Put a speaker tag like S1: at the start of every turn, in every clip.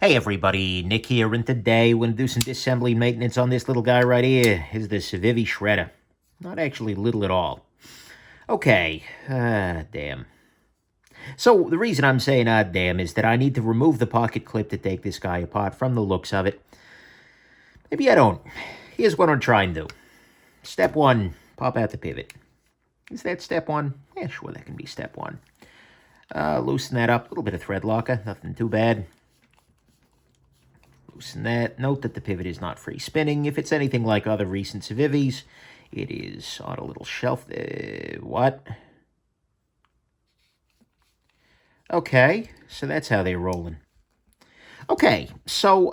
S1: Hey everybody, Nick here, and today we're going to do some disassembly maintenance on this little guy right here. Is the Civivi Shredder. Not actually little at all. Okay, damn. So the reason I'm saying damn is that I need to remove the pocket clip to take this guy apart from the looks of it. Maybe I don't. Here's what I'm trying to do. Step one, pop out the pivot. Is that step one? Yeah, sure, that can be step one. Loosen that up, a little bit of thread locker, nothing too bad. Loosen that. Note that the pivot is not free spinning. If it's anything like other recent Civivis, it is on a little shelf. What? Okay, so that's how they're rolling. Okay, so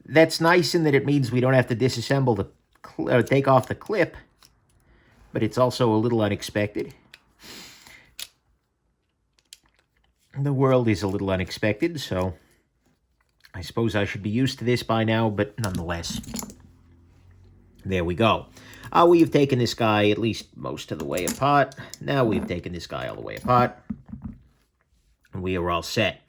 S1: that's nice in that it means we don't have to disassemble the take off the clip, but it's also a little unexpected. The world is a little unexpected, so I suppose I should be used to this by now, but nonetheless, there we go. We've taken this guy at least most of the way apart. Now we've taken this guy all the way apart. We are all set.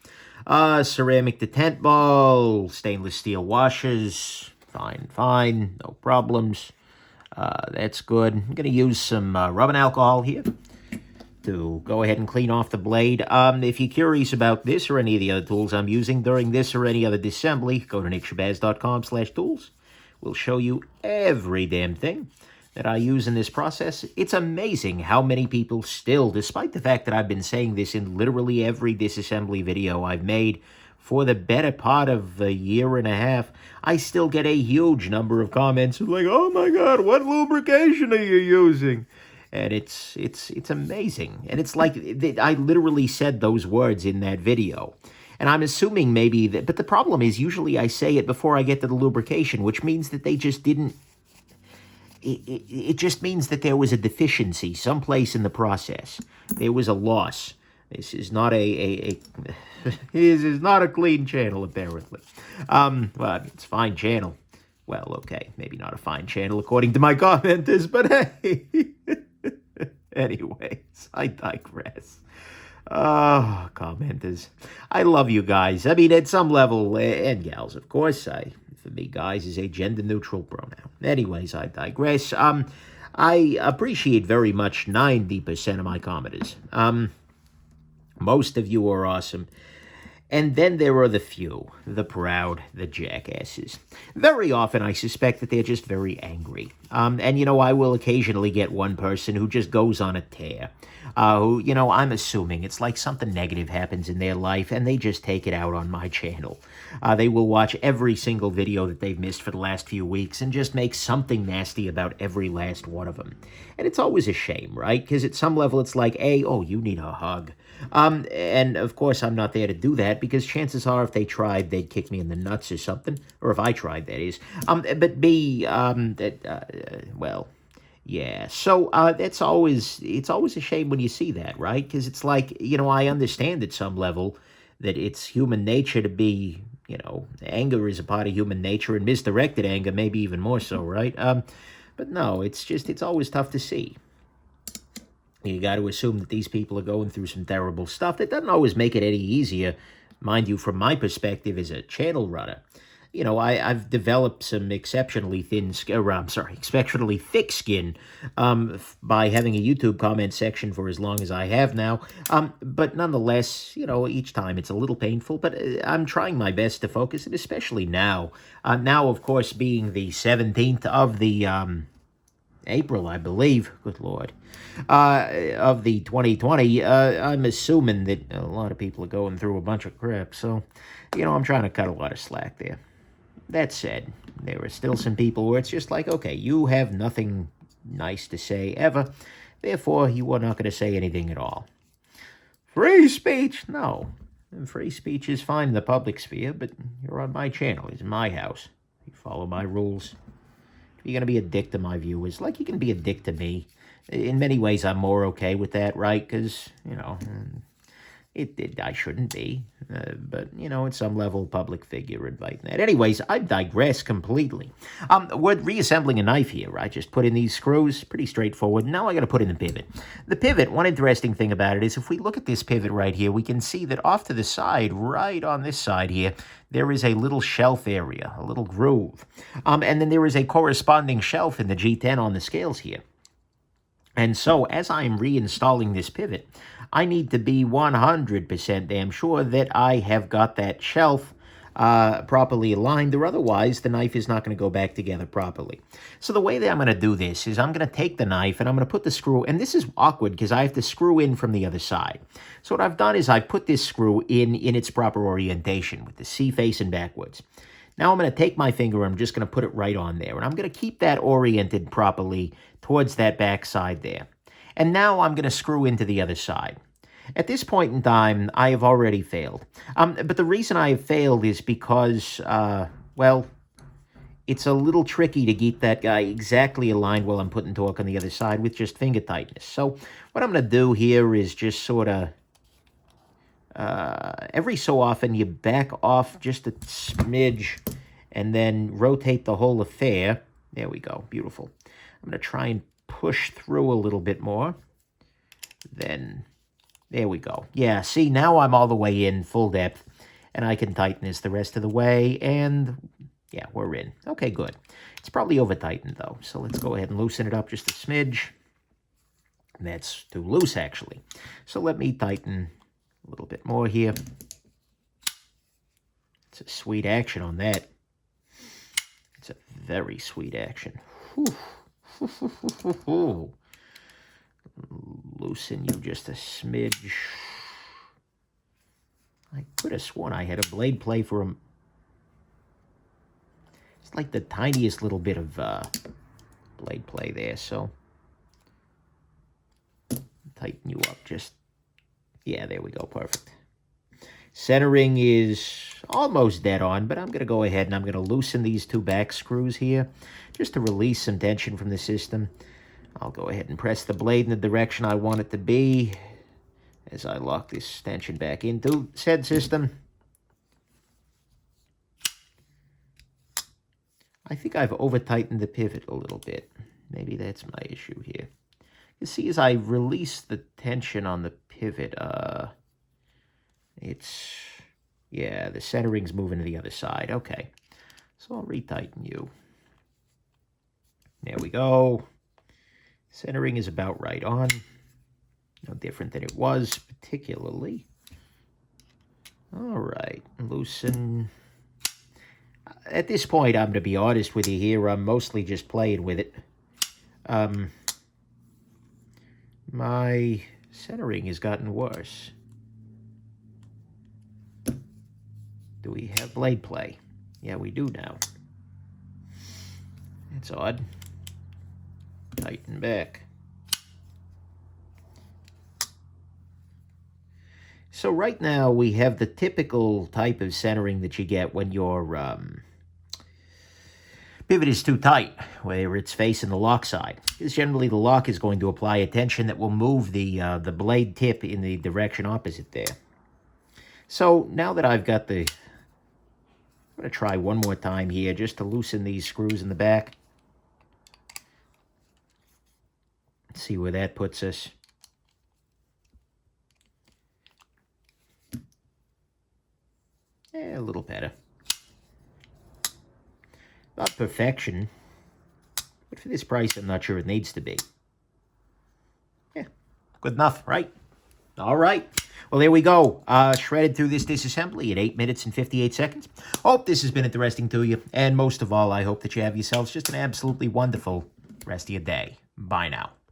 S1: Ceramic detent ball, stainless steel washers, fine, no problems. That's good. I'm going to use some rubbing alcohol here to go ahead and clean off the blade. If you're curious about this or any of the other tools I'm using during this or any other disassembly, go to nickshabazz.com/tools. We'll show you every damn thing that I use in this process. It's amazing how many people still, despite the fact that I've been saying this in literally every disassembly video I've made for the better part of a year and a half, I still get a huge number of comments like, "Oh my God, what lubrication are you using?" And it's amazing. And it's like, I literally said those words in that video. And I'm assuming maybe that, but the problem is usually I say it before I get to the lubrication, which means that they just didn't, it just means that there was a deficiency someplace in the process. There was a loss. This is not this is not a clean channel, apparently. Well, it's a fine channel. Well, okay, maybe not a fine channel according to my commenters, but hey. Anyways, I digress. Oh, commenters. I love you guys. I mean, at some level, and gals, of course. For me, guys is a gender-neutral pronoun. Anyways, I digress. I appreciate very much 90% of my commenters. Most of you are awesome. And then there are the few, the proud, the jackasses. Very often, I suspect that they're just very angry. And, you know, I will occasionally get one person who just goes on a tear. Who, you know, I'm assuming it's like something negative happens in their life, and they just take it out on my channel. They will watch every single video that they've missed for the last few weeks and just make something nasty about every last one of them. And it's always a shame, right? Because at some level, it's like, A, oh, you need a hug. And of course, I'm not there to do that because chances are if they tried, they'd kick me in the nuts or something. Or if I tried, that is. But B, well, yeah. So it's always a shame when you see that, right? Because it's like, you know, I understand at some level that it's human nature to be, you know, anger is a part of human nature, and misdirected anger maybe even more so, right? But no, it's always tough to see. You got to assume that these people are going through some terrible stuff. That doesn't always make it any easier, mind you, from my perspective as a channel runner. You know, I've developed some exceptionally exceptionally thick skin by having a YouTube comment section for as long as I have now. But nonetheless, you know, each time it's a little painful, but I'm trying my best to focus, and especially now. Now, of course, being the 17th of the April, I believe, good Lord, of the 2020, I'm assuming that a lot of people are going through a bunch of crap. So, you know, I'm trying to cut a lot of slack there. That said, there are still some people where it's just like, okay, you have nothing nice to say ever, therefore you are not going to say anything at all. Free speech? No. Free speech is fine in the public sphere, but you're on my channel. It's my house. You follow my rules. If you're going to be a dick to my viewers, like you can be a dick to me. In many ways, I'm more okay with that, right? Because, you know, I shouldn't be, but, you know, at some level, public figure inviting that. Anyways, I digress completely. We're reassembling a knife here. I just put in these screws, pretty straightforward. Now I got to put in the pivot. The pivot, one interesting thing about it is if we look at this pivot right here, we can see that off to the side, right on this side here, there is a little shelf area, a little groove. And then there is a corresponding shelf in the G10 on the scales here. And so, as I'm reinstalling this pivot, I need to be 100% damn sure that I have got that shelf properly aligned, or otherwise the knife is not going to go back together properly. So the way that I'm going to do this is I'm going to take the knife and I'm going to put the screw, and this is awkward because I have to screw in from the other side. So what I've done is I put this screw in its proper orientation with the C facing backwards. Now I'm going to take my finger and I'm just going to put it right on there. And I'm going to keep that oriented properly towards that back side there. And now I'm going to screw into the other side. At this point in time, I have already failed. But the reason I have failed is because, well, it's a little tricky to keep that guy exactly aligned while I'm putting torque on the other side with just finger tightness. So what I'm going to do here is just sort of, every so often you back off just a smidge and then rotate the whole affair. There we go. Beautiful. I'm going to try and push through a little bit more. Then, there we go. Yeah, see, now I'm all the way in full depth, and I can tighten this the rest of the way, and yeah, we're in. Okay, good. It's probably over-tightened, though, so let's go ahead and loosen it up just a smidge. That's too loose, actually. So let me tighten a little bit more here. It's a sweet action on that. It's a very sweet action. Whew. Loosen you just a smidge. I could have sworn I had a blade play for him. It's like the tiniest little bit of blade play there, so tighten you up just, yeah, there we go, perfect. Centering is almost dead on, but I'm going to go ahead and I'm going to loosen these two back screws here just to release some tension from the system. I'll go ahead and press the blade in the direction I want it to be as I lock this tension back into said system. I think I've over-tightened the pivot a little bit. Maybe that's my issue here. You see, as I release the tension on the pivot, it's, yeah, the centering's moving to the other side. Okay, so I'll retighten you. There we go. Centering is about right on. No different than it was, particularly. All right, loosen. At this point, I'm going to be honest with you here. I'm mostly just playing with it. My centering has gotten worse. Do we have blade play? Yeah, we do now. That's odd. Tighten back. So right now we have the typical type of centering that you get when your pivot is too tight, where it's facing the lock side. Because generally the lock is going to apply a tension that will move the blade tip in the direction opposite there. So now that I've got the, I'm going to try one more time here just to loosen these screws in the back. Let's see where that puts us. A little better. Not perfection, but for this price, I'm not sure it needs to be. Yeah, good enough, right? All right. Well, there we go. Shredded through this disassembly in 8 minutes and 58 seconds. Hope this has been interesting to you. And most of all, I hope that you have yourselves just an absolutely wonderful rest of your day. Bye now.